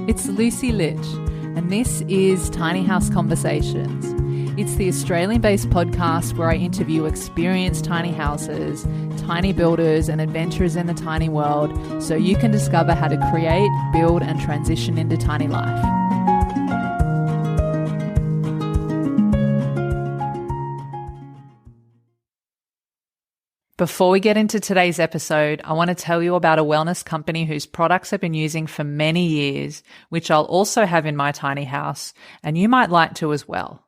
It's Lucy Lich, and this is Tiny House Conversations. It's the Australian-based podcast where I interview experienced tiny houses, tiny builders, and adventurers in the tiny world so you can discover how to create, build, and transition into tiny life. Before we get into today's episode, I want to tell you about a wellness company whose products I've been using for many years, which I'll also have in my tiny house, and you might like to as well.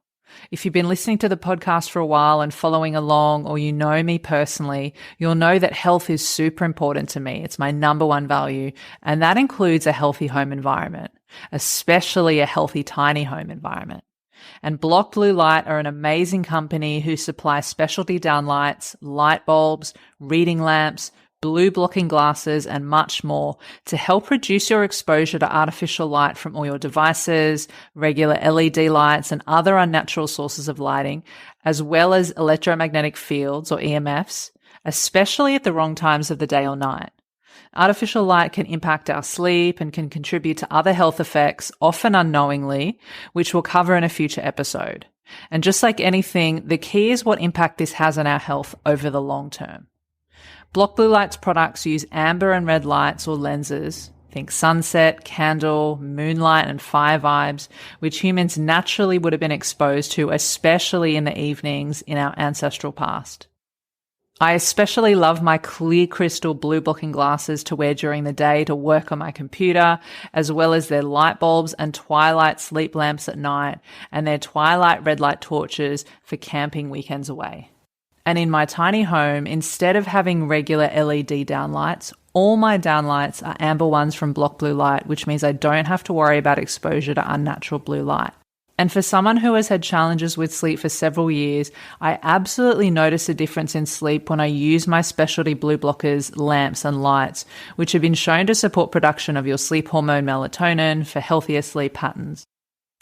If you've been listening to the podcast for a while and following along, or you know me personally, you'll know that health is super important to me. It's my number one value, and that includes a healthy home environment, especially a healthy tiny home environment. And Block Blue Light are an amazing company who supply specialty downlights, light bulbs, reading lamps, blue blocking glasses, and much more to help reduce your exposure to artificial light from all your devices, regular LED lights, and other unnatural sources of lighting, as well as electromagnetic fields or EMFs, especially at the wrong times of the day or night. Artificial light can impact our sleep and can contribute to other health effects, often unknowingly, which we'll cover in a future episode. And just like anything, the key is what impact this has on our health over the long term. Block Blue Light's products use amber and red lights or lenses, think sunset, candle, moonlight, and fire vibes, which humans naturally would have been exposed to, especially in the evenings in our ancestral past. I especially love my clear crystal blue blocking glasses to wear during the day to work on my computer, as well as their light bulbs and twilight sleep lamps at night, and their twilight red light torches for camping weekends away. And in my tiny home, instead of having regular LED downlights, all my downlights are amber ones from Block Blue Light, which means I don't have to worry about exposure to unnatural blue light. And for someone who has had challenges with sleep for several years, I absolutely notice a difference in sleep when I use my specialty blue blockers, lamps, and lights, which have been shown to support production of your sleep hormone melatonin for healthier sleep patterns.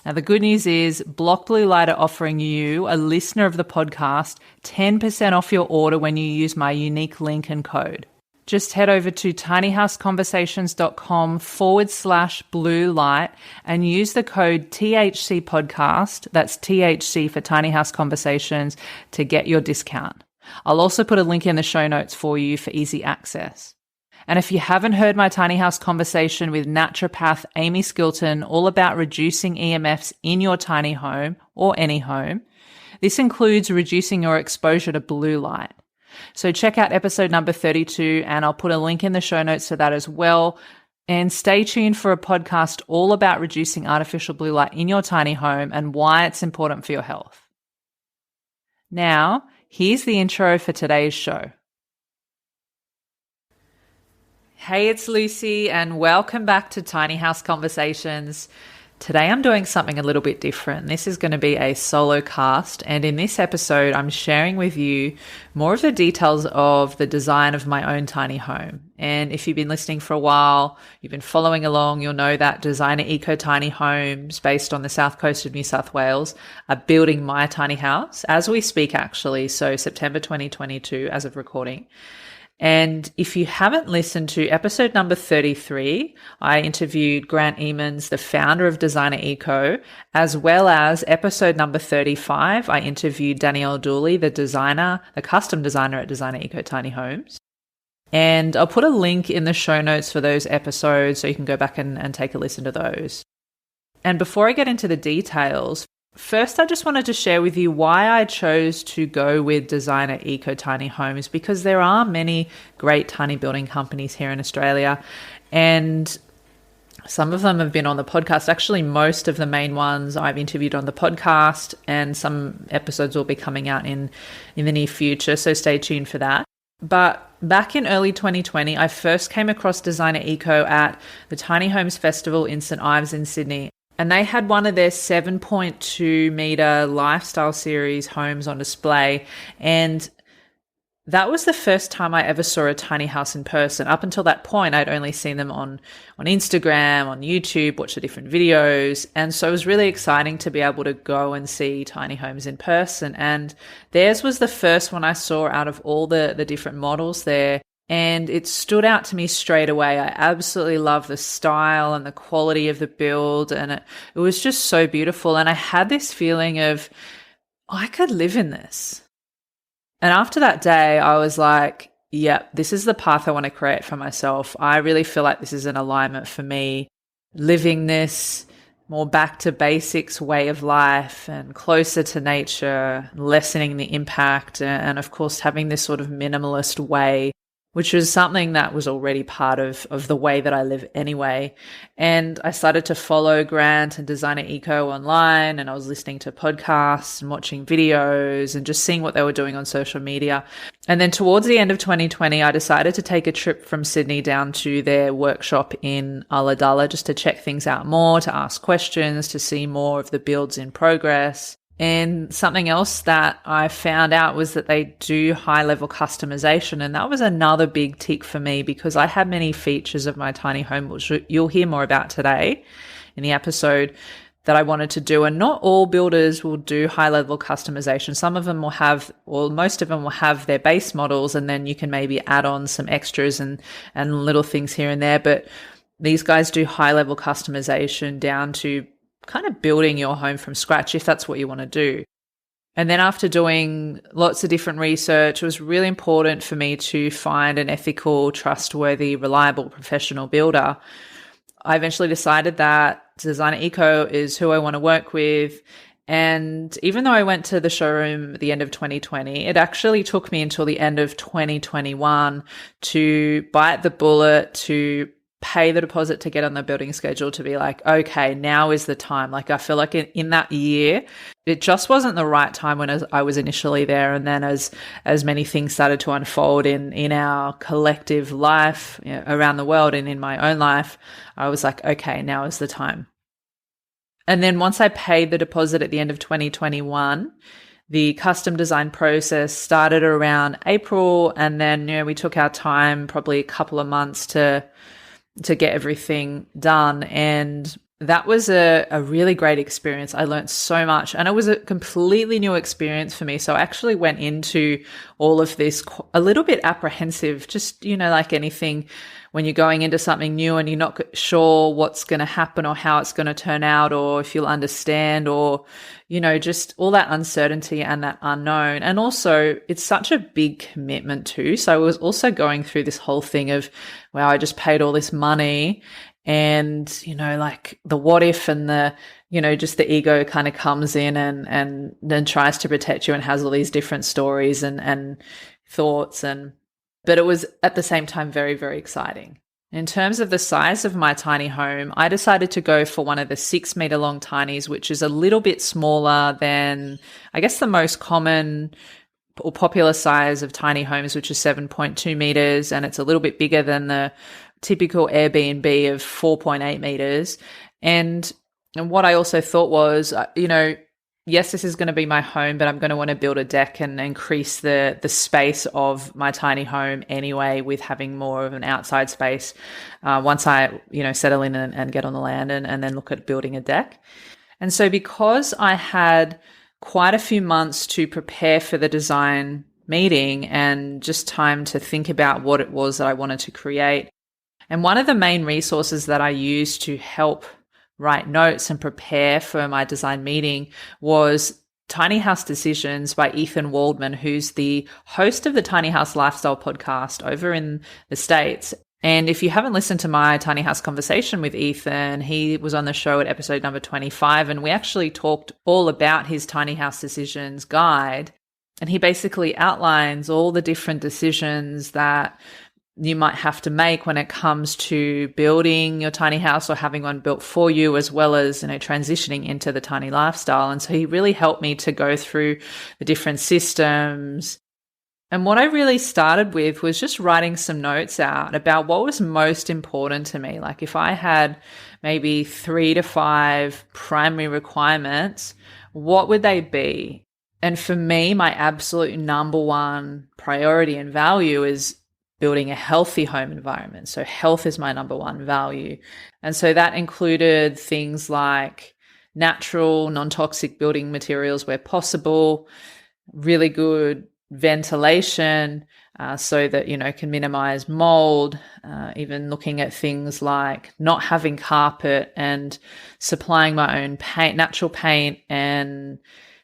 Now, the good news is Block Blue Light are offering you, a listener of the podcast, 10% off your order when you use my unique link and code. Just head over to tinyhouseconversations.com/blue light and use the code THC podcast, that's THC for Tiny House Conversations, to get your discount. I'll also put a link in the show notes for you for easy access. And if you haven't heard my Tiny House conversation with naturopath Amy Skilton all about reducing EMFs in your tiny home or any home, this includes reducing your exposure to blue light. So check out episode number 32, and I'll put a link in the show notes for that as well. And stay tuned for a podcast all about reducing artificial blue light in your tiny home and why it's important for your health. Now, here's the intro for today's show. Hey, it's Lucy, and welcome back to Tiny House Conversations. Today I'm doing something a little bit different. This is going to be a solo cast, and in this episode I'm sharing with you more of the details of the design of my own tiny home. And if you've been listening for a while, you've been following along, you'll know that Designer Eco Tiny Homes based on the south coast of New South Wales are building my tiny house as we speak, actually. So September 2022 as of recording. And if you haven't listened to episode number 33, I interviewed Grant Emons, the founder of Designer Eco, as well as episode number 35, I interviewed Danielle Dooley, the custom designer at Designer Eco Tiny Homes. And I'll put a link in the show notes for those episodes so you can go back and take a listen to those. And before I get into the details, first, I just wanted to share with you why I chose to go with Designer Eco Tiny Homes, because there are many great tiny building companies here in Australia, and some of them have been on the podcast. Actually, most of the main ones I've interviewed on the podcast, and some episodes will be coming out in the near future, so stay tuned for that. But back in early 2020, I first came across Designer Eco at the Tiny Homes Festival in St Ives in Sydney. And they had one of their 7.2 meter lifestyle series homes on display. And that was the first time I ever saw a tiny house in person. Up until that point, I'd only seen them on Instagram, on YouTube, watched the different videos. And so it was really exciting to be able to go and see tiny homes in person. And theirs was the first one I saw out of all the different models there. And it stood out to me straight away. I absolutely love the style and the quality of the build. And it was just so beautiful. And I had this feeling of, I could live in this. And after that day, I was like, yep, this is the path I want to create for myself. I really feel like this is an alignment for me. Living this more back to basics way of life and closer to nature, lessening the impact, and of course having this sort of minimalist way, which was something that was already part of the way that I live anyway. And I started to follow Grant and Designer Eco online, and I was listening to podcasts and watching videos and just seeing what they were doing on social media. And then towards the end of 2020, I decided to take a trip from Sydney down to their workshop in Ulladulla just to check things out more, to ask questions, to see more of the builds in progress. And something else that I found out was that they do high-level customization, and that was another big tick for me because I had many features of my tiny home, which you'll hear more about today in the episode, that I wanted to do. And not all builders will do high-level customization. Some of them will have, or most of them will have their base models, and then you can maybe add on some extras and little things here and there. But these guys do high-level customization down to kind of building your home from scratch if that's what you want to do. And then after doing lots of different research, it was really important for me to find an ethical, trustworthy, reliable, professional builder. I eventually decided that Designer Eco is who I want to work with. And even though I went to the showroom at the end of 2020, it actually took me until the end of 2021 to bite the bullet, to pay the deposit to get on the building schedule, to be like, okay, now is the time. Like, I feel like in that year, it just wasn't the right time when I was initially there. And then as many things started to unfold in our collective life, you know, around the world and in my own life, I was like, okay, now is the time. And then once I paid the deposit at the end of 2021, the custom design process started around April. And then, you know, we took our time, probably a couple of months to get everything done. And that was a really great experience. I learned so much, and it was a completely new experience for me. So I actually went into all of this a little bit apprehensive, just, you know, like anything when you're going into something new and you're not sure what's going to happen or how it's going to turn out, or if you'll understand, or, you know, just all that uncertainty and that unknown. And also it's such a big commitment too. So I was also going through this whole thing of, wow, I just paid all this money, and, you know, like the what if, and the, you know, just the ego kind of comes in and then tries to protect you and has all these different stories and thoughts. But it was at the same time very, very exciting. In terms of the size of my tiny home, I decided to go for one of the 6-meter long tinies, which is a little bit smaller than, I guess, the most common or popular size of tiny homes, which is 7.2 meters. And it's a little bit bigger than the typical Airbnb of 4.8 meters. And what I also thought was, you know, yes, this is going to be my home, but I'm going to want to build a deck and increase the space of my tiny home anyway, with having more of an outside space once I, you know, settle in and get on the land and then look at building a deck. And so because I had quite a few months to prepare for the design meeting and just time to think about what it was that I wanted to create, and one of the main resources that I used to help write notes and prepare for my design meeting was Tiny House Decisions by Ethan Waldman, who's the host of the Tiny House Lifestyle podcast over in the States. And if you haven't listened to my Tiny House conversation with Ethan, he was on the show at episode number 25, and we actually talked all about his Tiny House Decisions guide. And he basically outlines all the different decisions that you might have to make when it comes to building your tiny house or having one built for you, as well as, you know, transitioning into the tiny lifestyle. And so he really helped me to go through the different systems. And what I really started with was just writing some notes out about what was most important to me. Like, if I had maybe 3 to 5 primary requirements, what would they be? And for me, my absolute number one priority and value is building a healthy home environment. So health is my number one value. And so that included things like natural, non-toxic building materials where possible, really good ventilation, so that, can minimize mold, even looking at things like not having carpet and supplying my own paint, natural paint and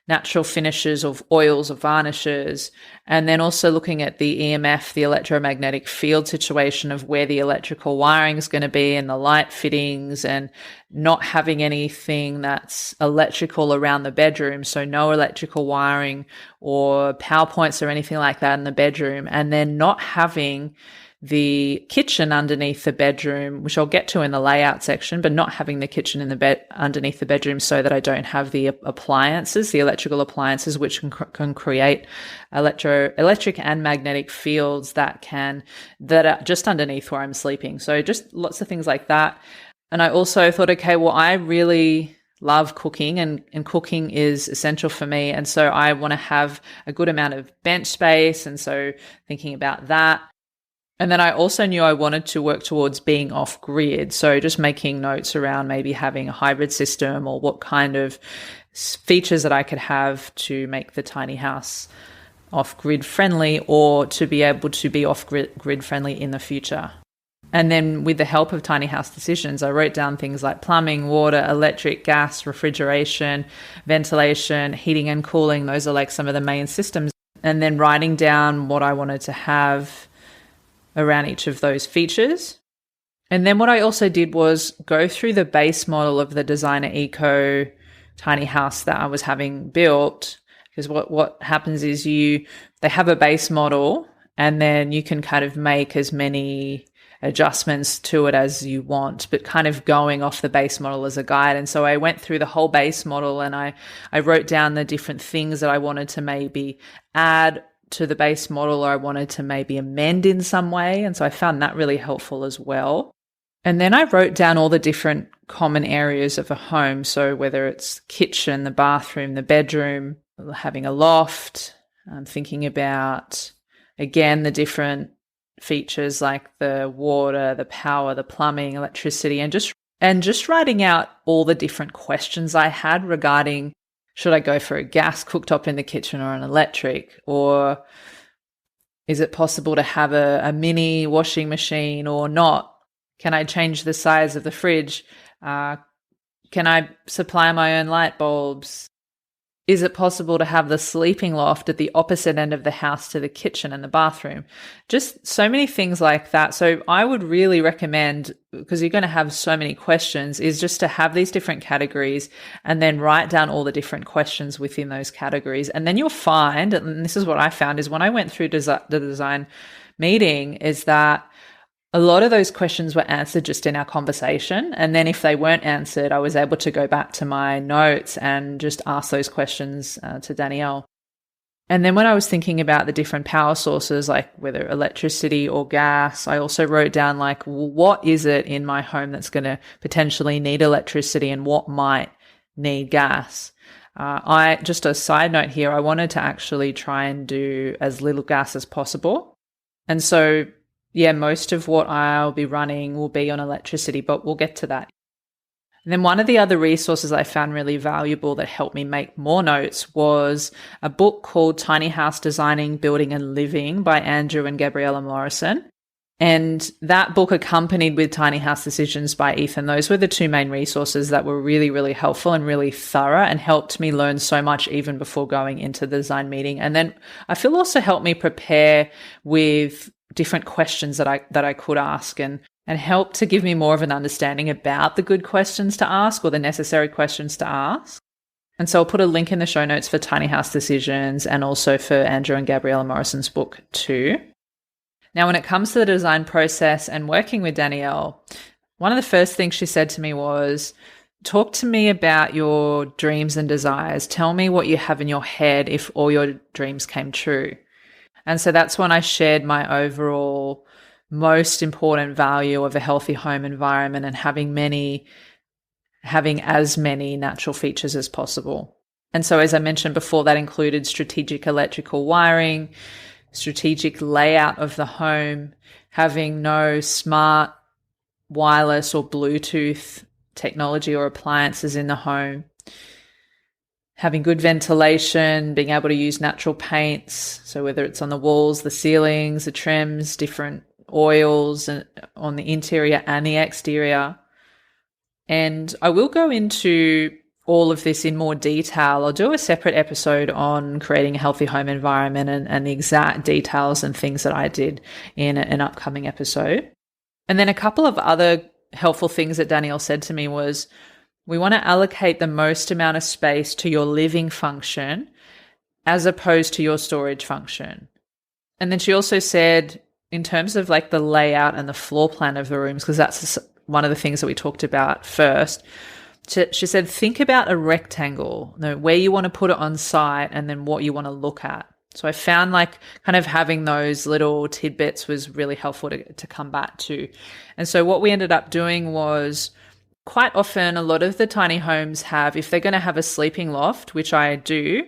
natural finishes of oils or varnishes, and then also looking at the EMF, the electromagnetic field situation of where the electrical wiring is going to be and the light fittings, and not having anything that's electrical around the bedroom. So no electrical wiring or power points or anything like that in the bedroom, and then not having the kitchen underneath the bedroom, which I'll get to in the layout section, but not having the kitchen in the bed underneath the bedroom so that I don't have the appliances, the electrical appliances, which can create electric and magnetic fields that are just underneath where I'm sleeping. So just lots of things like that. And I also thought, okay, well, I really love cooking and cooking is essential for me. And so I want to have a good amount of bench space. And so thinking about that. And then I also knew I wanted to work towards being off grid. So just making notes around maybe having a hybrid system or what kind of features that I could have to make the tiny house off grid friendly, or to be able to be off grid friendly in the future. And then with the help of Tiny House Decisions, I wrote down things like plumbing, water, electric, gas, refrigeration, ventilation, heating and cooling. Those are like some of the main systems. And then writing down what I wanted to have around each of those features. And then what I also did was go through the base model of the Designer Eco tiny house that I was having built, because what happens is they have a base model and then you can kind of make as many adjustments to it as you want, but kind of going off the base model as a guide. And so I went through the whole base model and I wrote down the different things that I wanted to maybe add to the base model, or I wanted to maybe amend in some way. And so I found that really helpful as well. And then I wrote down all the different common areas of a home. So whether it's kitchen, the bathroom, the bedroom, having a loft, thinking about, again, the different features like the water, the power, the plumbing, electricity, and just writing out all the different questions I had regarding, should I go for a gas cooktop in the kitchen or an electric? Or is it possible to have a mini washing machine or not? Can I change the size of the fridge? Can I supply my own light bulbs? Is it possible to have the sleeping loft at the opposite end of the house to the kitchen and the bathroom? Just so many things like that. So I would really recommend, because you're going to have so many questions, is just to have these different categories and then write down all the different questions within those categories. And then you'll find, and this is what I found, is when I went through the design meeting, is that a lot of those questions were answered just in our conversation. And then if they weren't answered, I was able to go back to my notes and just ask those questions to Danielle. And then when I was thinking about the different power sources, like whether electricity or gas, I also wrote down like, what is it in my home that's going to potentially need electricity and what might need gas? Just a side note here, I wanted to actually try and do as little gas as possible. And so yeah, most of what I'll be running will be on electricity, but we'll get to that. And then one of the other resources I found really valuable that helped me make more notes was a book called Tiny House Designing, Building and Living by Andrew and Gabriella Morrison. And that book accompanied with Tiny House Decisions by Ethan. Those were the two main resources that were really, really helpful and really thorough and helped me learn so much even before going into the design meeting. And then I feel also helped me prepare with different questions that I could ask and help to give me more of an understanding about the good questions to ask or the necessary questions to ask. And so I'll put a link in the show notes for Tiny House Decisions and also for Andrew and Gabriella Morrison's book too. Now, when it comes to the design process and working with Danielle, one of the first things she said to me was, talk to me about your dreams and desires. Tell me what you have in your head if all your dreams came true. And so that's when I shared my overall most important value of a healthy home environment and having as many natural features as possible. And so as I mentioned before, that included strategic electrical wiring, strategic layout of the home, having no smart wireless or Bluetooth technology or appliances in the home, having good ventilation, being able to use natural paints. So whether it's on the walls, the ceilings, the trims, different oils on the interior and the exterior. And I will go into all of this in more detail. I'll do a separate episode on creating a healthy home environment and the exact details and things that I did in an upcoming episode. And then a couple of other helpful things that Danielle said to me was, we want to allocate the most amount of space to your living function as opposed to your storage function. And then she also said, in terms of like the layout and the floor plan of the rooms, because that's one of the things that we talked about first, she said, think about a rectangle, where you want to put it on site and then what you want to look at. So I found like kind of having those little tidbits was really helpful to come back to. And so what we ended up doing was, quite often, a lot of the tiny homes have, if they're going to have a sleeping loft, which I do,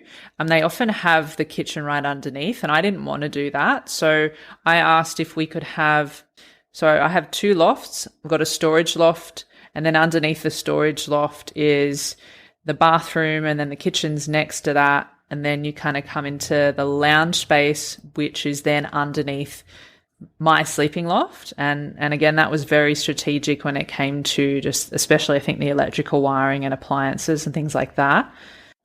they often have the kitchen right underneath, and I didn't want to do that. So I asked if we could have, so I have 2 lofts. I've got a storage loft, and then underneath the storage loft is the bathroom, and then the kitchen's next to that. And then you kind of come into the lounge space, which is then underneath my sleeping loft. And again, that was very strategic when it came to just, especially I think the electrical wiring and appliances and things like that.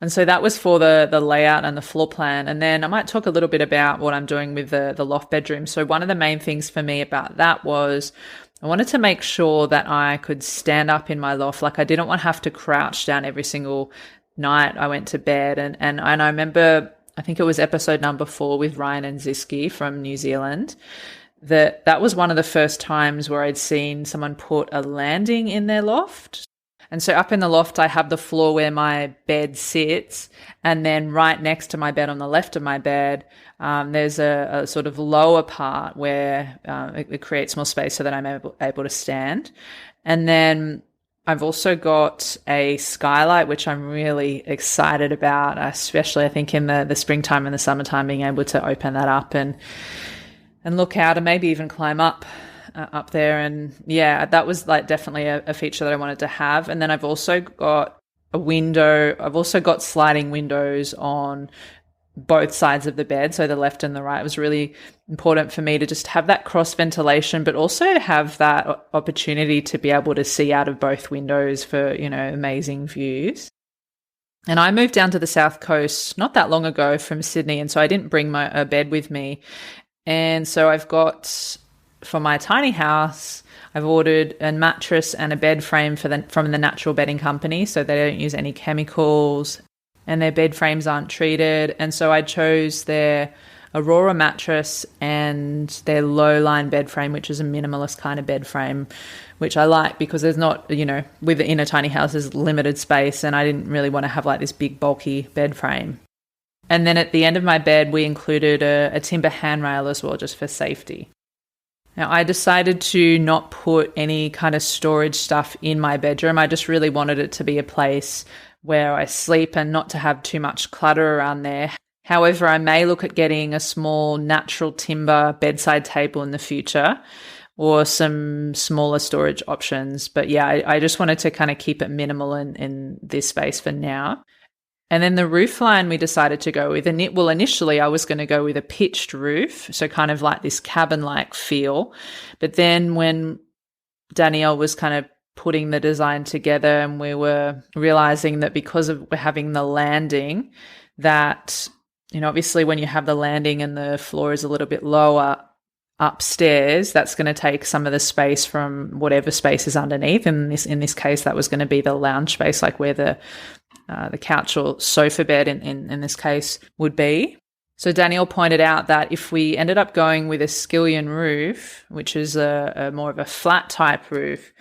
And so that was for the layout and the floor plan. And then I might talk a little bit about what I'm doing with the loft bedroom. So one of the main things for me about that was I wanted to make sure that I could stand up in my loft. Like I didn't want to have to crouch down every single night I went to bed. And I remember, I think it was episode number 4 with Ryan and Ziski from New Zealand, that was one of the first times where I'd seen someone put a landing in their loft. And so up in the loft, I have the floor where my bed sits. And then right next to my bed on the left of my bed, there's a sort of lower part where it creates more space so that I'm able to stand. And then I've also got a skylight, which I'm really excited about, especially I think in the springtime and the summertime, being able to open that up and look out and maybe even climb up there. And yeah, that was like definitely a feature that I wanted to have. And then I've also got a window. I've also got sliding windows on both sides of the bed, so the left and the right. It was really important for me to just have that cross ventilation, but also have that opportunity to be able to see out of both windows for, amazing views. And I moved down to the South Coast not that long ago from Sydney, and so I didn't bring my bed with me. And so I've got, for my tiny house, I've ordered a mattress and a bed frame from the Natural Bedding Company, so they don't use any chemicals and their bed frames aren't treated. And so I chose their Aurora mattress and their low-line bed frame, which is a minimalist kind of bed frame, which I like because there's not, within a tiny house, there's limited space, and I didn't really want to have like this big bulky bed frame. And then at the end of my bed, we included a timber handrail as well, just for safety. Now, I decided to not put any kind of storage stuff in my bedroom. I just really wanted it to be a place where I sleep and not to have too much clutter around there. However, I may look at getting a small natural timber bedside table in the future, or some smaller storage options. But yeah, I just wanted to kind of keep it minimal in this space for now. And then the roof line we decided to go with, initially I was going to go with a pitched roof, so kind of like this cabin-like feel. But then when Danielle was kind of putting the design together, and we were realizing that because of having the landing, that, obviously when you have the landing and the floor is a little bit lower upstairs, that's going to take some of the space from whatever space is underneath. And in this case, that was going to be the lounge space, like where the couch or sofa bed in this case would be. So Danielle pointed out that if we ended up going with a skillion roof, which is a more of a flat type roof,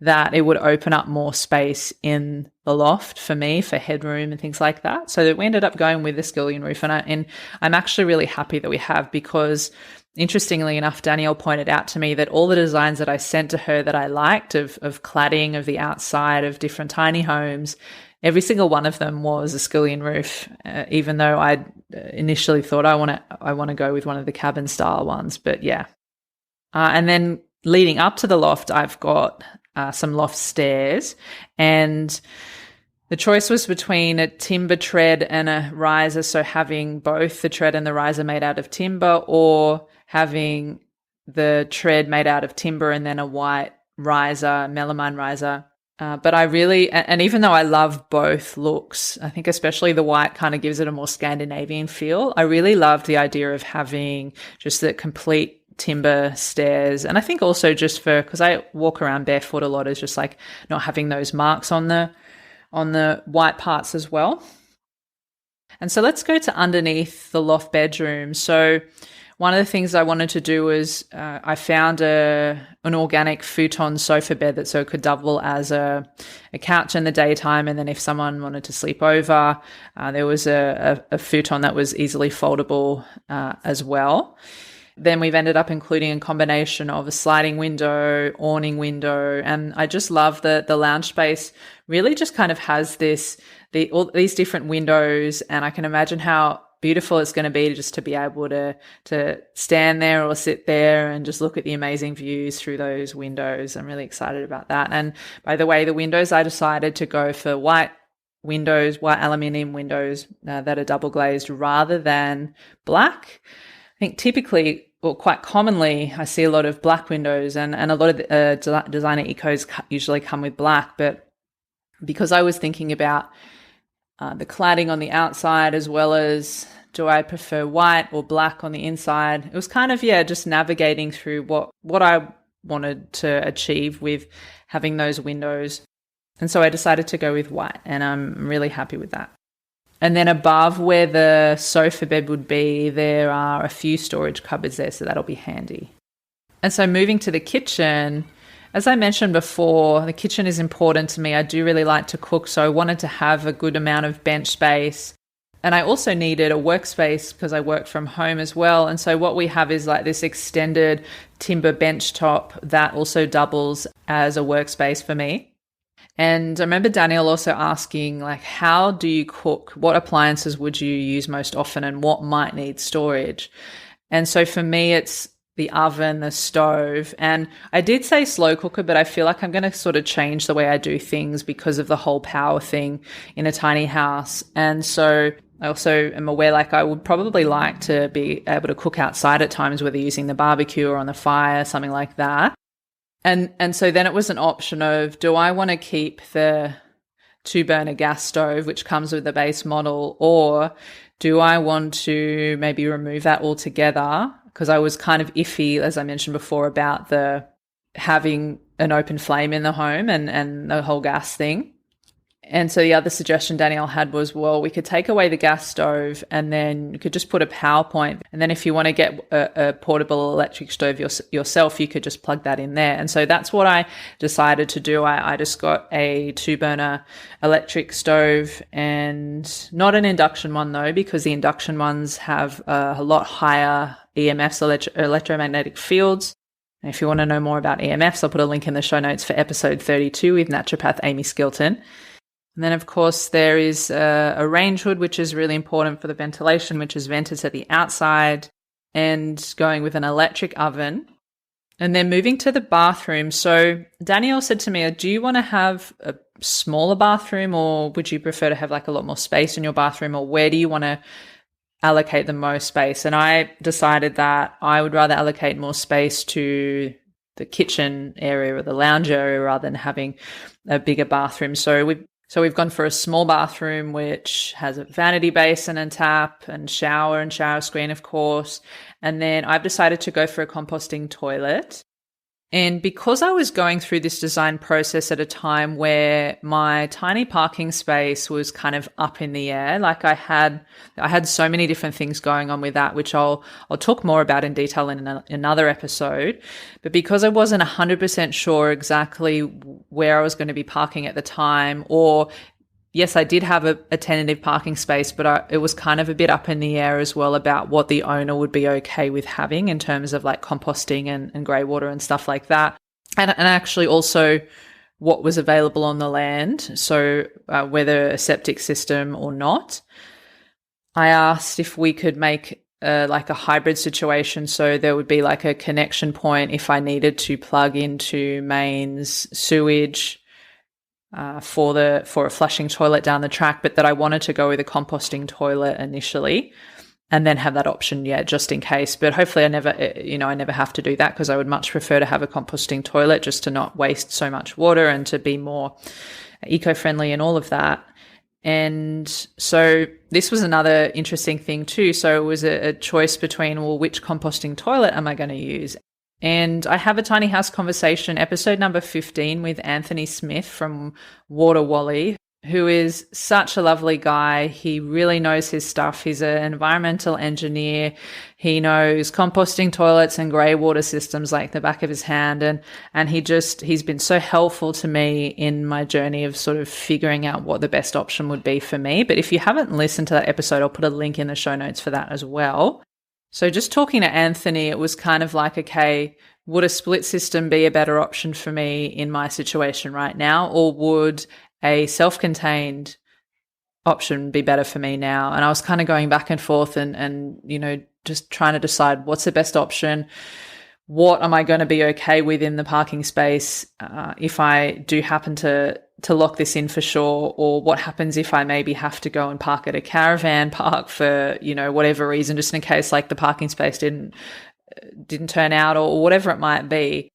that it would open up more space in the loft for me, for headroom and things like that. So that we ended up going with the skillion roof. And I'm actually really happy that we have, because interestingly enough, Danielle pointed out to me that all the designs that I sent to her that I liked of cladding of the outside of different tiny homes, every single one of them was a skillion roof, even though I initially thought I want to go with one of the cabin style ones. But yeah. And then leading up to the loft, I've got some loft stairs, and The choice was between a timber tread and a riser, so having both the tread and the riser made out of timber, or having the tread made out of timber and then a white riser, melamine riser. But I really, and even though I love both looks, I think especially the white kind of gives it a more Scandinavian feel. I really loved the idea of having just the complete timber stairs. And I think also just because I walk around barefoot a lot, is just like not having those marks on the white parts as well. And so let's go to underneath the loft bedroom. So one of the things I wanted to do was I found an organic futon sofa bed that so it could double as a couch in the daytime, and then if someone wanted to sleep over, there was a futon that was easily foldable as well. Then we've ended up including a combination of a sliding window, awning window, and I just love that the lounge space really just kind of has all these different windows, and I can imagine how beautiful it's going to be just to be able to stand there or sit there and just look at the amazing views through those windows. I'm really excited about that. And by the way, the windows, I decided to go for white windows, white aluminium windows that are double glazed rather than black. I think typically, or quite commonly, I see a lot of black windows, and a lot of the, designer ecos usually come with black. But because I was thinking about the cladding on the outside, as well as do I prefer white or black on the inside, it was kind of, just navigating through what I wanted to achieve with having those windows. And so I decided to go with white, and I'm really happy with that. And then above where the sofa bed would be, there are a few storage cupboards there, so that'll be handy. And so moving to the kitchen, as I mentioned before, the kitchen is important to me. I do really like to cook, so I wanted to have a good amount of bench space. And I also needed a workspace because I work from home as well. And so what we have is like this extended timber bench top that also doubles as a workspace for me. And I remember Daniel also asking, like, how do you cook? What appliances would you use most often, and what might need storage? And so for me, it's the oven, the stove. And I did say slow cooker, but I feel like I'm going to sort of change the way I do things because of the whole power thing in a tiny house. And so I also am aware, like, I would probably like to be able to cook outside at times, whether using the barbecue or on the fire, something like that. And so then it was an option of, do I want to keep the 2-burner gas stove, which comes with the base model, or do I want to maybe remove that altogether? Because I was kind of iffy, as I mentioned before, about having an open flame in the home and the whole gas thing. And so the other suggestion Danielle had was, well, we could take away the gas stove and then you could just put a power point. And then if you want to get a portable electric stove yourself, you could just plug that in there. And so that's what I decided to do. I just got a 2-burner electric stove, and not an induction one though, because the induction ones have a lot higher EMFs, electromagnetic fields. And if you want to know more about EMFs, I'll put a link in the show notes for episode 32 with naturopath Amy Skilton. And then, of course, there is a range hood, which is really important for the ventilation, which is vented to the outside, and going with an electric oven. And then moving to the bathroom. So Danielle said to me, do you want to have a smaller bathroom, or would you prefer to have like a lot more space in your bathroom, or where do you want to allocate the most space? And I decided that I would rather allocate more space to the kitchen area or the lounge area rather than having a bigger bathroom. So we've gone for a small bathroom, which has a vanity basin and tap and shower screen, of course. And then I've decided to go for a composting toilet. And because I was going through this design process at a time where my tiny parking space was kind of up in the air, like I had so many different things going on with that, which I'll talk more about in detail in another episode. But because I wasn't 100% sure exactly where I was going to be parking at the time, or yes, I did have a tentative parking space, but it was kind of a bit up in the air as well about what the owner would be okay with having in terms of like composting and grey water and stuff like that. And actually also what was available on the land, so whether a septic system or not. I asked if we could make like a hybrid situation, so there would be like a connection point if I needed to plug into mains sewage for a flushing toilet down the track, but that I wanted to go with a composting toilet initially, and then have that option, just in case. But hopefully I never have to do that, because I would much prefer to have a composting toilet just to not waste so much water and to be more eco-friendly and all of that. And so this was another interesting thing too. So it was a choice between, well, which composting toilet am I going to use? And I have a tiny house conversation, episode number 15, with Anthony Smith from Water Wally, who is such a lovely guy. He really knows his stuff. He's an environmental engineer. He knows composting toilets and grey water systems like the back of his hand. And he's been so helpful to me in my journey of sort of figuring out what the best option would be for me. But if you haven't listened to that episode, I'll put a link in the show notes for that as well. So just talking to Anthony, it was kind of like, okay, would a split system be a better option for me in my situation right now, or would a self-contained option be better for me now? And I was kind of going back and forth and just trying to decide what's the best option. What am I going to be okay with in the parking space if I do happen to lock this in for sure? Or what happens if I maybe have to go and park at a caravan park for, whatever reason, just in case like the parking space didn't turn out, or whatever it might be.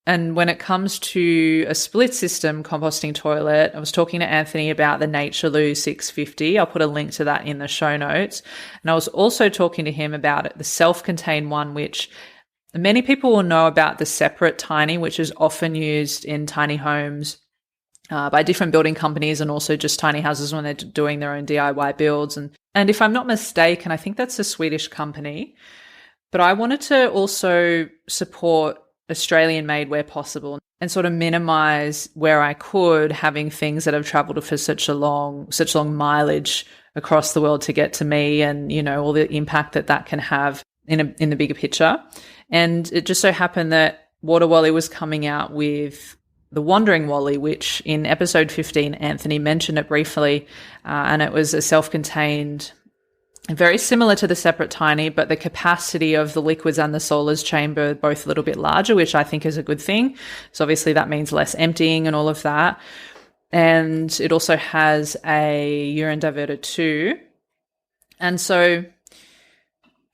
And when it comes to a split system composting toilet, I was talking to Anthony about the Natureloo 650. I'll put a link to that in the show notes. And I was also talking to him about the self-contained one, which many people will know about the separate tiny, which is often used in tiny homes by different building companies, and also just tiny houses when they're doing their own DIY builds. And if I'm not mistaken, I think that's a Swedish company. But I wanted to also support Australian made where possible, and sort of minimize where I could having things that have traveled for such long mileage across the world to get to me, and all the impact that can have in the bigger picture. And it just so happened that Water Wally was coming out with the Wandering Wally, which in episode 15 Anthony mentioned it briefly, and it was a self-contained, very similar to the separate tiny, but the capacity of the liquids and the solids chamber both a little bit larger, which I think is a good thing. So obviously that means less emptying and all of that. And it also has a urine diverter too. And so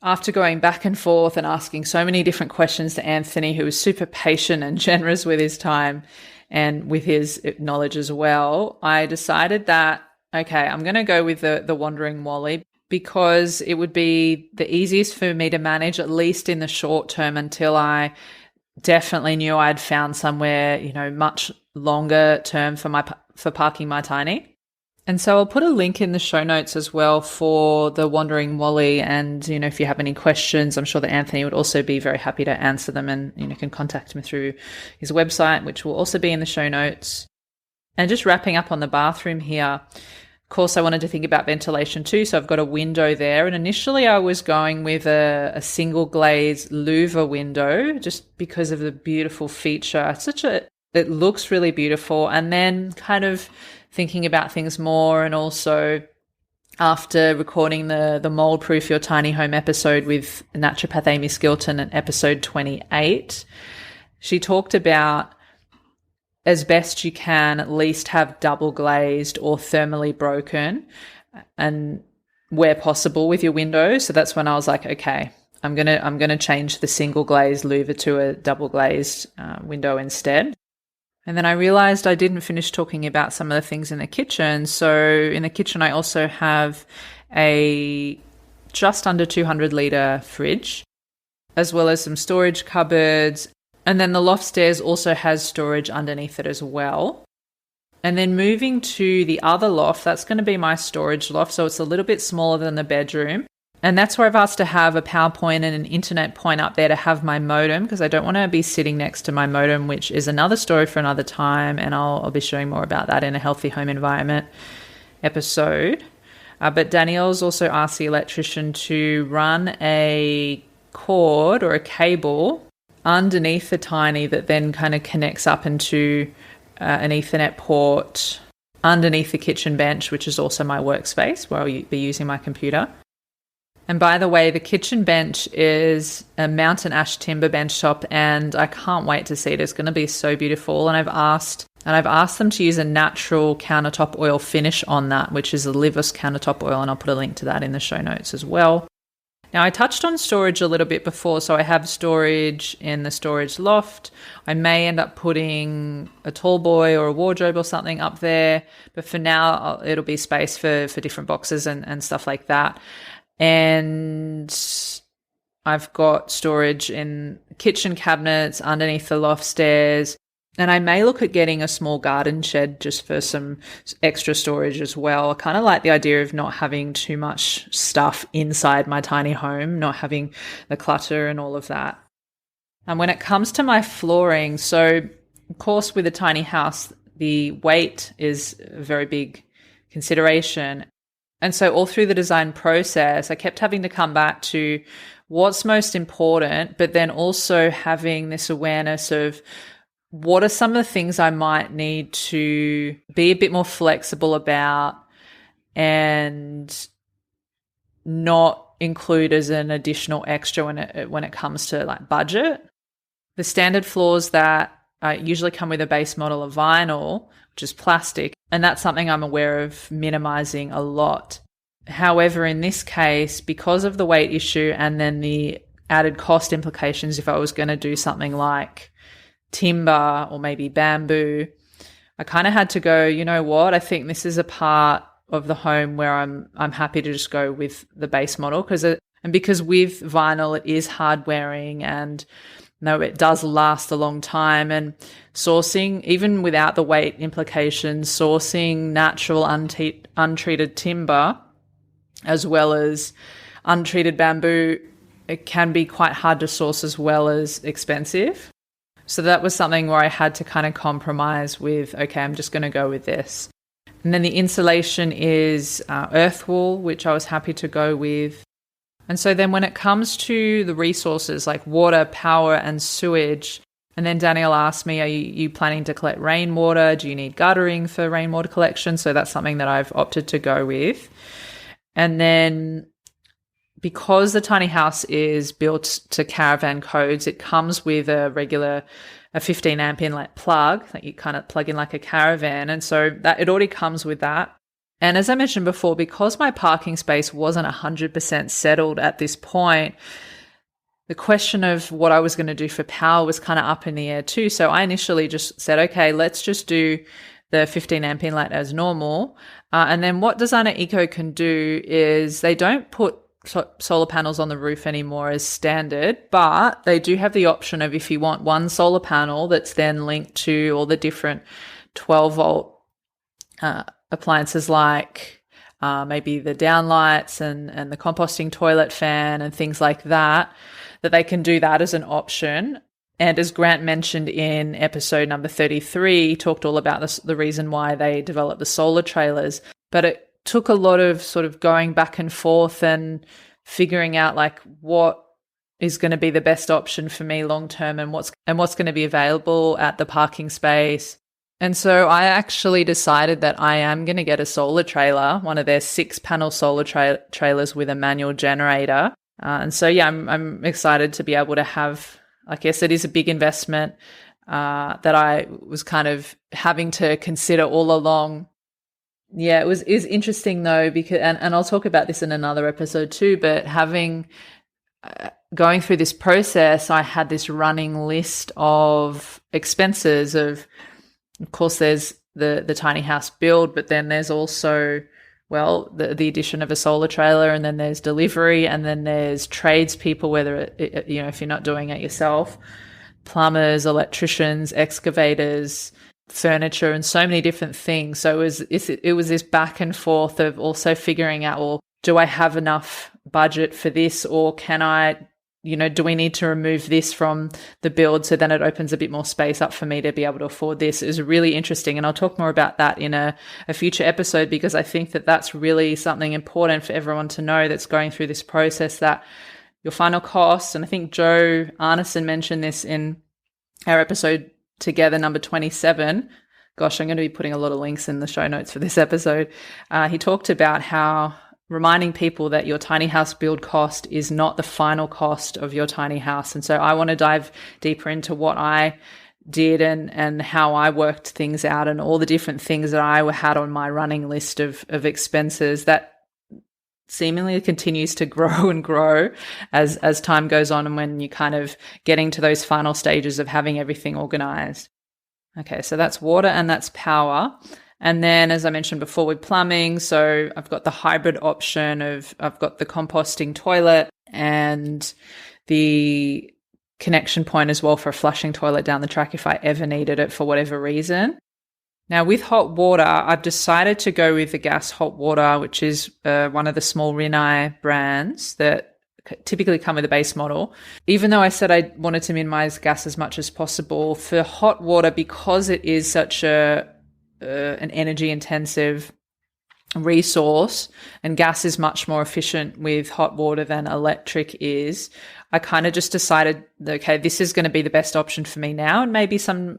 after going back and forth and asking so many different questions to Anthony, who was super patient and generous with his time and with his knowledge as well, I decided that, okay, I'm going to go with the Wandering Wally, because it would be the easiest for me to manage, at least in the short term, until I definitely knew I'd found somewhere, much longer term for parking my tiny. And so I'll put a link in the show notes as well for the Wandering Wally. And, if you have any questions, I'm sure that Anthony would also be very happy to answer them, and, can contact me through his website, which will also be in the show notes. And just wrapping up on the bathroom here, of course, I wanted to think about ventilation too. So I've got a window there. And initially I was going with a single glazed louver window, just because of the beautiful feature. It looks really beautiful. And then kind of thinking about things more, and also after recording the Mold Proof Your Tiny Home episode with naturopath Amy Skilton in episode 28, she talked about, as best you can, at least have double glazed or thermally broken, and where possible with your windows. So that's when I was like, okay, I'm gonna change the single glazed louver to a double glazed window instead. And then I realized I didn't finish talking about some of the things in the kitchen. So in the kitchen, I also have a just under 200 litre fridge, as well as some storage cupboards. And then the loft stairs also has storage underneath it as well. And then moving to the other loft, that's going to be my storage loft. So it's a little bit smaller than the bedroom. And that's where I've asked to have a power point and an internet point up there to have my modem, because I don't want to be sitting next to my modem, which is another story for another time. And I'll be sharing more about that in a healthy home environment episode. But Danielle's also asked the electrician to run a cord or a cable underneath the tiny that then kind of connects up into an Ethernet port underneath the kitchen bench, which is also my workspace where I'll be using my computer. And by the way, the kitchen bench is a mountain ash timber bench top, and I can't wait to see it. It's going to be so beautiful. And I've asked And I've asked them to use a natural countertop oil finish on that, which is a liveless countertop oil, and I'll put a link to that in the show notes as well. Now, I touched on storage a little bit before, so I have storage in the storage loft. I may end up putting a tall boy or a wardrobe or something up there, but for now, it'll be space for different boxes and stuff like that. And I've got storage in kitchen cabinets underneath the loft stairs. And I may look at getting a small garden shed just for some extra storage as well. I kind of like the idea of not having too much stuff inside my tiny home, not having the clutter and all of that. And when it comes to my flooring, so of course with a tiny house, the weight is a very big consideration. And so all through the design process, I kept having to come back to what's most important, but then also having this awareness of what are some of the things I might need to be a bit more flexible about and not include as an additional extra when it comes to like budget. The standard floors that usually come with a base model of vinyl, which is plastic, and that's something I'm aware of minimizing a lot. However, in this case, because of the weight issue and then the added cost implications, if I was going to do something like timber or maybe bamboo, I kind of had to go, you know what, I think this is a part of the home where I'm happy to just go with the base model because with vinyl it is hard wearing and no, it does last a long time, and sourcing, even without the weight implications, sourcing natural untreated timber as well as untreated bamboo, it can be quite hard to source as well as expensive. So that was something where I had to kind of compromise with, okay, I'm just going to go with this. And then the insulation is earth wool, which I was happy to go with. And so then when it comes to the resources like water, power, and sewage, and then Daniel asked me, are you planning to collect rainwater? Do you need guttering for rainwater collection? So that's something that I've opted to go with. And then because the tiny house is built to caravan codes, it comes with a 15 amp inlet plug that you kind of plug in like a caravan. And so that it already comes with that. And as I mentioned before, because my parking space wasn't 100% settled at this point, the question of what I was going to do for power was kind of up in the air too. So I initially just said, okay, let's just do the 15 amp inlet as normal. And then what Designer Eco can do is they don't put solar panels on the roof anymore as standard, but they do have the option of if you want one solar panel that's then linked to all the different 12 volt appliances like maybe the downlights and the composting toilet fan and things like that they can do that as an option. And as Grant mentioned in episode number 33, he talked all about the reason why they developed the solar trailers, but it took a lot of sort of going back and forth and figuring out like what is going to be the best option for me long term and what's going to be available at the parking space. And so I actually decided that I am going to get a solar trailer, one of their 6-panel solar trailers with a manual generator. And so, yeah, I'm excited to be able to have, I guess it is a big investment that I was kind of having to consider all along. Yeah, is interesting though, because, and I'll talk about this in another episode too, but going through this process, I had this running list of expenses of course, there's the tiny house build, but then there's also, well, the addition of a solar trailer, and then there's delivery, and then there's tradespeople, whether if you're not doing it yourself, plumbers, electricians, excavators, furniture, and so many different things. So it was this back and forth of also figuring out, well, do I have enough budget for this, or can I, do we need to remove this from the build so then it opens a bit more space up for me to be able to afford this? Is really interesting. And I'll talk more about that in a future episode, because I think that that's really something important for everyone to know that's going through this process, that your final costs, and I think Joe Arneson mentioned this in our episode together, number 27. Gosh, I'm going to be putting a lot of links in the show notes for this episode. He talked about how reminding people that your tiny house build cost is not the final cost of your tiny house. And so I want to dive deeper into what I did and how I worked things out and all the different things that I had on my running list of expenses that seemingly continues to grow and grow as time goes on and when you kind of getting to those final stages of having everything organized. Okay, so that's water and that's power. And then, as I mentioned before, with plumbing, so I've got the hybrid option of I've got the composting toilet and the connection point as well for a flushing toilet down the track if I ever needed it for whatever reason. Now, with hot water, I've decided to go with the gas hot water, which is one of the small Rinnai brands that typically come with a base model. Even though I said I wanted to minimize gas as much as possible, for hot water, because it is such an energy intensive resource and gas is much more efficient with hot water than electric is, I kind of just decided, okay, this is going to be the best option for me now. And maybe somewhere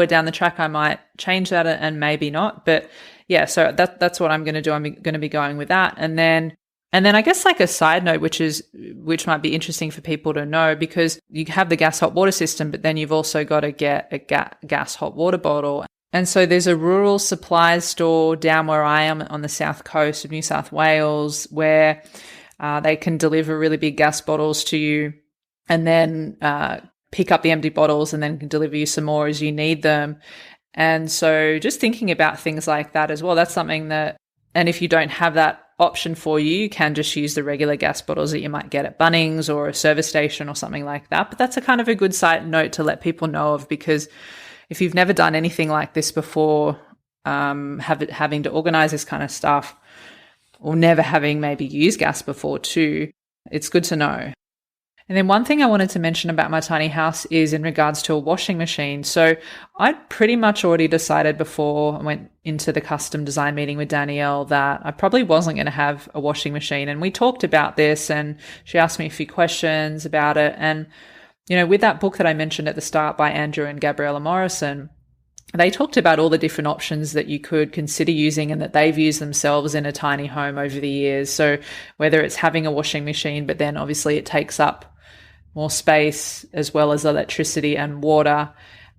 down the track, I might change that and maybe not. But yeah, so that's what I'm going to do. I'm going to be going with that. And then I guess like a side note, which might be interesting for people to know, because you have the gas hot water system, but then you've also got to get a gas hot water bottle. And so there's a rural supplies store down where I am on the south coast of New South Wales where they can deliver really big gas bottles to you and then pick up the empty bottles and then can deliver you some more as you need them. And so just thinking about things like that as well, that's something that, and if you don't have that option for you, you can just use the regular gas bottles that you might get at Bunnings or a service station or something like that. But that's a kind of a good side note to let people know of, because if you've never done anything like this before, having to organize this kind of stuff, or never having maybe used gas before too, it's good to know. And then one thing I wanted to mention about my tiny house is in regards to a washing machine. So I'd pretty much already decided before I went into the custom design meeting with Danielle that I probably wasn't going to have a washing machine. And we talked about this and she asked me a few questions about it. And, you know, with that book that I mentioned at the start by Andrew and Gabriella Morrison, they talked about all the different options that you could consider using and that they've used themselves in a tiny home over the years. So whether it's having a washing machine, but then obviously it takes up more space as well as electricity and water.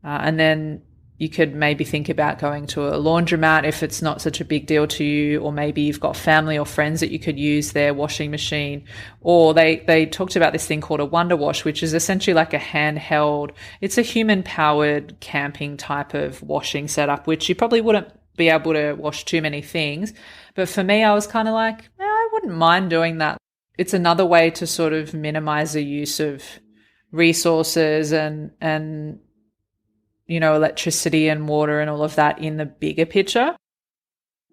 And then you could maybe think about going to a laundromat if it's not such a big deal to you, or maybe you've got family or friends that you could use their washing machine. Or they talked about this thing called a Wonder Wash, which is essentially like a handheld, it's a human-powered camping type of washing setup, which you probably wouldn't be able to wash too many things. But for me, I was kind of like, I wouldn't mind doing that. It's another way to sort of minimize the use of resources and you know, electricity and water and all of that in the bigger picture.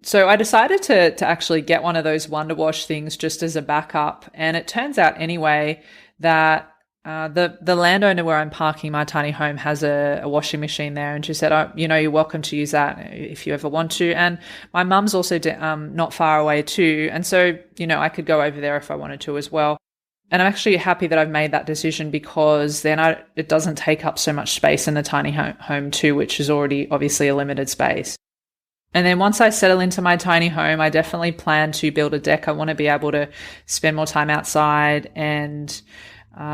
So I decided to actually get one of those Wonder Wash things just as a backup. And it turns out anyway that the landowner where I'm parking my tiny home has a washing machine there. And she said, oh, you know, you're welcome to use that if you ever want to. And my mum's also not far away too. And so, you know, I could go over there if I wanted to as well. And I'm actually happy that I've made that decision, because then it doesn't take up so much space in the tiny home too, which is already obviously a limited space. And then once I settle into my tiny home, I definitely plan to build a deck. I want to be able to spend more time outside and,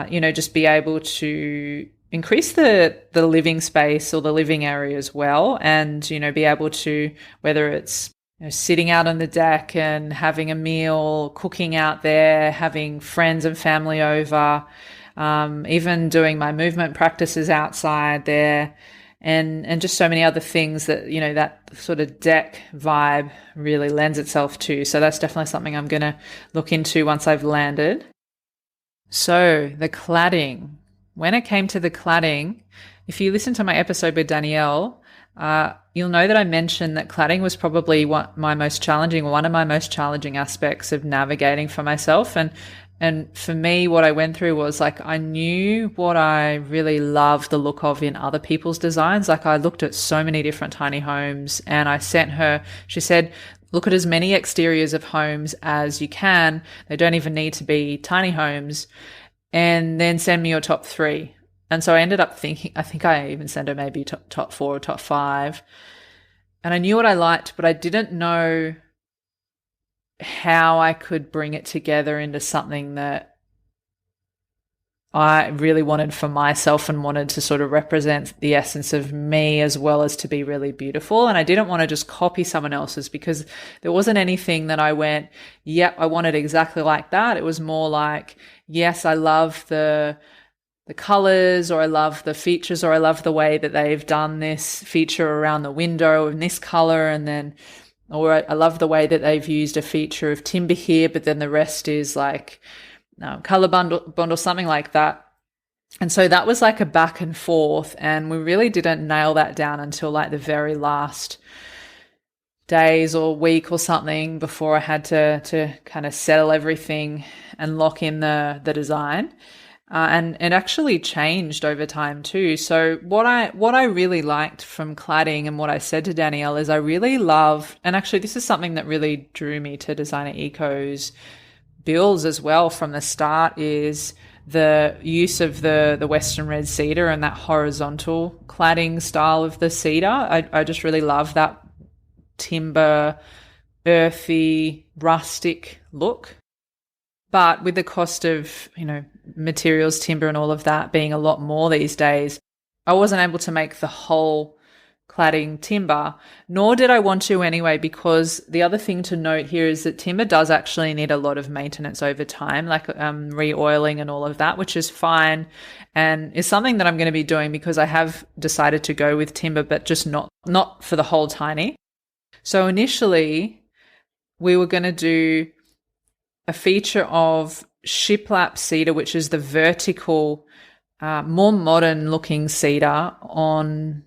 you know, just be able to increase the living space or the living area as well. And, you know, be able to, whether it's, you know, sitting out on the deck and having a meal, cooking out there, having friends and family over, even doing my movement practices outside there, and just so many other things that, you know, that sort of deck vibe really lends itself to. So that's definitely something I'm going to look into once I've landed. So the cladding. When it came to the cladding, if you listen to my episode with Danielle, you'll know that I mentioned that cladding was probably one of my most challenging aspects of navigating for myself. And for me, what I went through was like, I knew what I really loved the look of in other people's designs. Like I looked at so many different tiny homes and I sent her, she said, look at as many exteriors of homes as you can. They don't even need to be tiny homes, and then send me your top 3. And so I ended up thinking, I think I even sent her maybe top 4 or top 5. And I knew what I liked, but I didn't know how I could bring it together into something that I really wanted for myself and wanted to sort of represent the essence of me as well as to be really beautiful. And I didn't want to just copy someone else's because there wasn't anything that I went, yep, I want it exactly like that. It was more like, yes, I love the colors, or I love the features, or I love the way that they've done this feature around the window in this color. And then, or I love the way that they've used a feature of timber here, but then the rest is like color bundle, something like that. And so that was like a back and forth, and we really didn't nail that down until like the very last days or week or something before I had to kind of settle everything and lock in the design. And it actually changed over time too. So what I really liked from cladding, and what I said to Danielle, is I really love, and actually this is something that really drew me to Designer Eco's builds as well from the start, is the use of the Western red cedar and that horizontal cladding style of the cedar. I just really love that timber, earthy, rustic look. But with the cost of, materials, timber and all of that being a lot more these days, I wasn't able to make the whole cladding timber, nor did I want to anyway, because the other thing to note here is that timber does actually need a lot of maintenance over time, like re-oiling and all of that, which is fine and is something that I'm going to be doing because I have decided to go with timber, but just not for the whole tiny. So initially we were going to do a feature of shiplap cedar, which is the vertical, more modern looking cedar on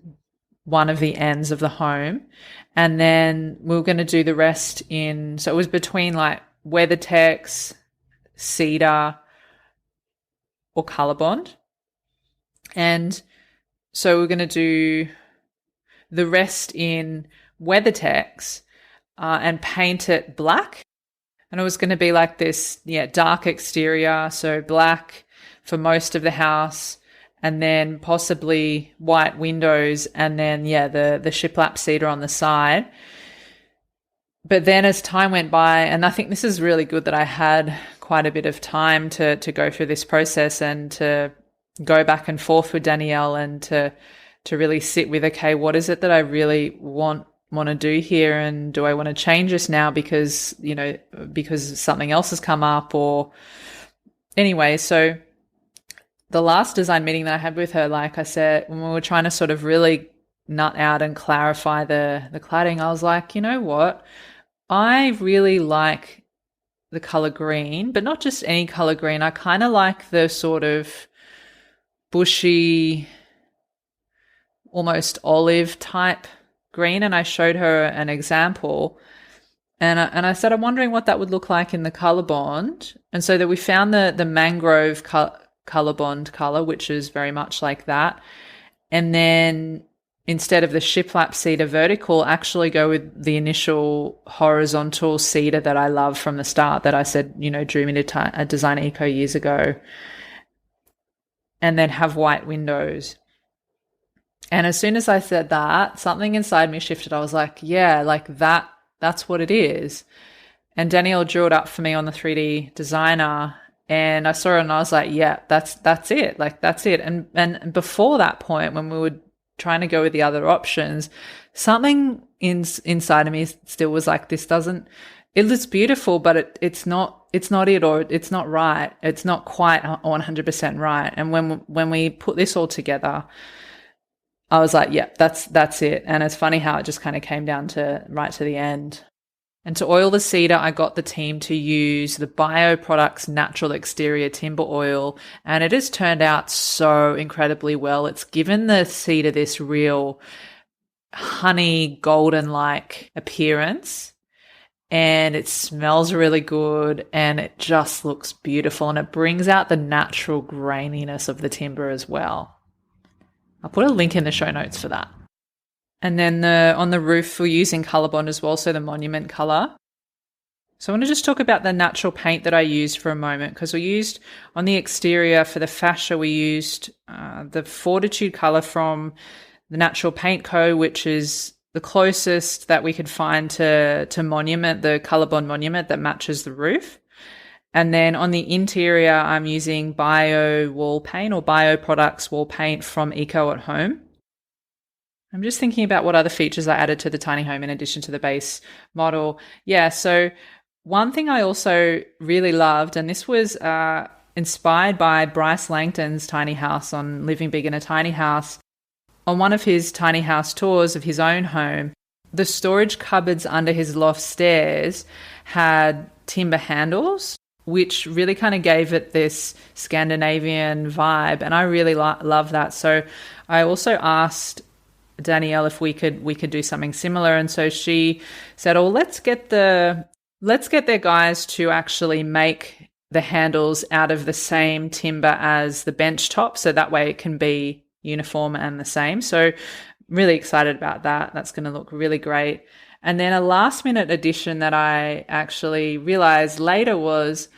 one of the ends of the home. And then we were going to do the rest so it was between like WeatherTex, cedar, or Colorbond. And so we're going to do the rest in WeatherTex and paint it black. And it was going to be like this, dark exterior, so black for most of the house, and then possibly white windows, and then, the shiplap cedar on the side. But then as time went by, and I think this is really good that I had quite a bit of time to go through this process and to go back and forth with Danielle and to really sit with, okay, what is it that I really want to do here, and do I want to change this now because something else has come up, or anyway. So the last design meeting that I had with her, like I said, when we were trying to sort of really nut out and clarify the cladding, I was like, you know what, I really like the color green, but not just any color green. I kind of like the sort of bushy, almost olive type green. And I showed her an example, and I said, I'm wondering what that would look like in the Colorbond. And so that we found the mangrove Colorbond color, which is very much like that. And then instead of the shiplap cedar vertical, actually go with the initial horizontal cedar that I love from the start, that I said, drew me to Design Eco years ago, and then have white windows. And as soon as I said that, something inside me shifted. I was like, yeah, like that's what it is. And Danielle drew it up for me on the 3D designer, and I saw it and I was like, yeah, that's it. Like, that's it. And before that point, when we were trying to go with the other options, something inside of me still was like, it looks beautiful, but it's not it, or it's not right. It's not quite 100% right. And when we put this all together, I was like, yeah, that's it. And it's funny how it just kind of came down to right to the end. And to oil the cedar, I got the team to use the Bioproducts Natural Exterior Timber Oil, and it has turned out so incredibly well. It's given the cedar this real honey golden-like appearance, and it smells really good, and it just looks beautiful, and it brings out the natural graininess of the timber as well. I'll put a link in the show notes for that. And then on the roof, we're using Colorbond as well, so the monument color. So I want to just talk about the natural paint that I used for a moment, because we used on the exterior for the fascia, we used the Fortitude color from the Natural Paint Co., which is the closest that we could find to Monument, the Colorbond Monument that matches the roof. And then on the interior, I'm using bio wall paint or bio products wall paint from Eco at Home. I'm just thinking about what other features I added to the tiny home in addition to the base model. Yeah, so one thing I also really loved, and this was inspired by Bryce Langton's tiny house on Living Big in a Tiny House. On one of his tiny house tours of his own home, the storage cupboards under his loft stairs had timber handles, which really kind of gave it this Scandinavian vibe. And I really love that. So I also asked Danielle if we could do something similar. And so she said, oh, let's get their guys to actually make the handles out of the same timber as the bench top. So that way it can be uniform and the same. So really excited about that. That's going to look really great. And then a last minute addition that I actually realized later was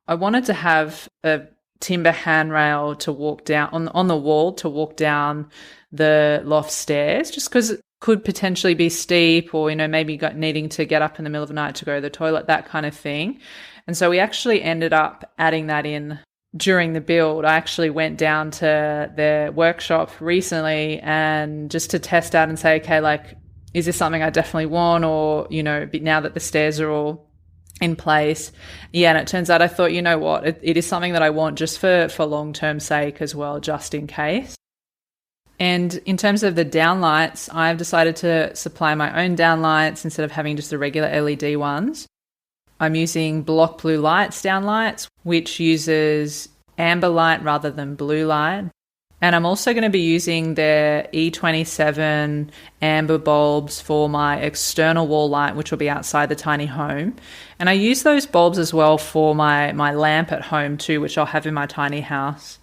I wanted to have a timber handrail to walk down on the wall to walk down the loft stairs, just because it could potentially be steep or, maybe needing to get up in the middle of the night to go to the toilet, that kind of thing. And so we actually ended up adding that in during the build. I actually went down to their workshop recently and just to test out and say, okay, is this something I definitely want, or, now that the stairs are all in place. Yeah, and it turns out I thought, you know what, it is something that I want just for long-term sake as well, just in case. And in terms of the downlights, I've decided to supply my own downlights instead of having just the regular LED ones. I'm using Block Blue Lights downlights, which uses amber light rather than blue light. And I'm also going to be using their E27 amber bulbs for my external wall light, which will be outside the tiny home. And I use those bulbs as well for my lamp at home too, which I'll have in my tiny house.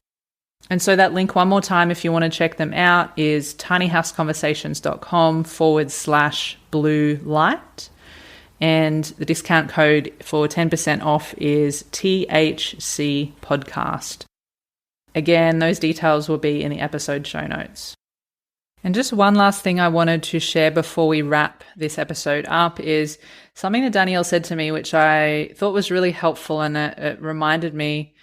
And so that link, one more time, if you want to check them out, is tinyhouseconversations.com/blue light. And the discount code for 10% off is THC podcast. Again, those details will be in the episode show notes. And just one last thing I wanted to share before we wrap this episode up is something that Danielle said to me, which I thought was really helpful, and it reminded me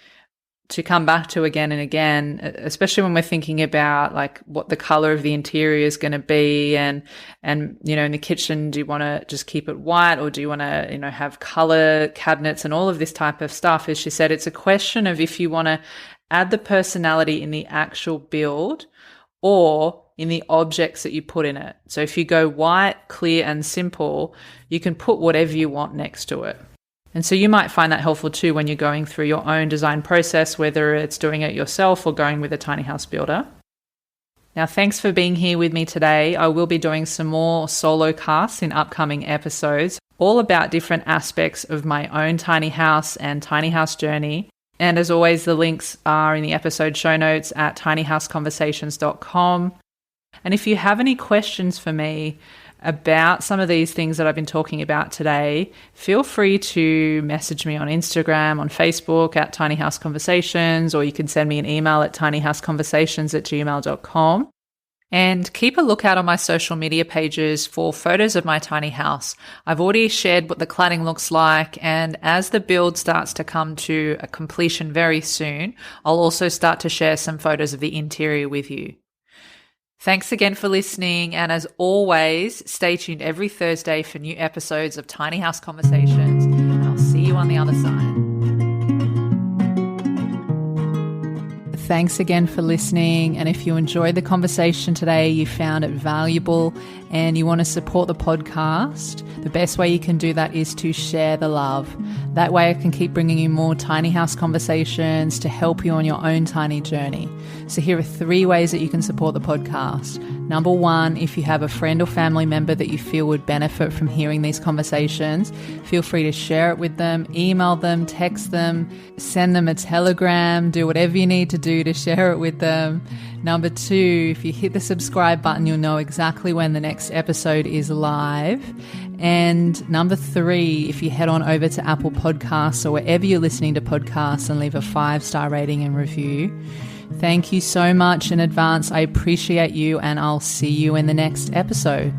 to come back to again and again, especially when we're thinking about what the color of the interior is going to be. And, in the kitchen, do you want to just keep it white, or do you want to, have color cabinets and all of this type of stuff? As she said, it's a question of if you want to add the personality in the actual build or in the objects that you put in it. So if you go white, clear, and simple, you can put whatever you want next to it. And so you might find that helpful too when you're going through your own design process, whether it's doing it yourself or going with a tiny house builder. Now, thanks for being here with me today. I will be doing some more solo casts in upcoming episodes, all about different aspects of my own tiny house and tiny house journey. And as always, the links are in the episode show notes at tinyhouseconversations.com. And if you have any questions for me about some of these things that I've been talking about today, feel free to message me on Instagram, on Facebook at Tiny House Conversations, or you can send me an email at tinyhouseconversations@gmail.com. And keep a lookout on my social media pages for photos of my tiny house. I've already shared what the cladding looks like, and as the build starts to come to a completion very soon, I'll also start to share some photos of the interior with you. Thanks again for listening, and as always, stay tuned every Thursday for new episodes of Tiny House Conversations, and I'll see you on the other side. Thanks again for listening, and if you enjoyed the conversation today, you found it valuable, and you want to support the podcast, the best way you can do that is to share the love. That way I can keep bringing you more tiny house conversations to help you on your own tiny journey. So here are 3 ways that you can support the podcast. Number 1, if you have a friend or family member that you feel would benefit from hearing these conversations, feel free to share it with them, email them, text them, send them a telegram, do whatever you need to do to share it with them. Number 2, if you hit the subscribe button, you'll know exactly when the next episode is live. And number 3, if you head on over to Apple Podcasts or wherever you're listening to podcasts and leave a 5-star rating and review. Thank you so much in advance. I appreciate you, and I'll see you in the next episode.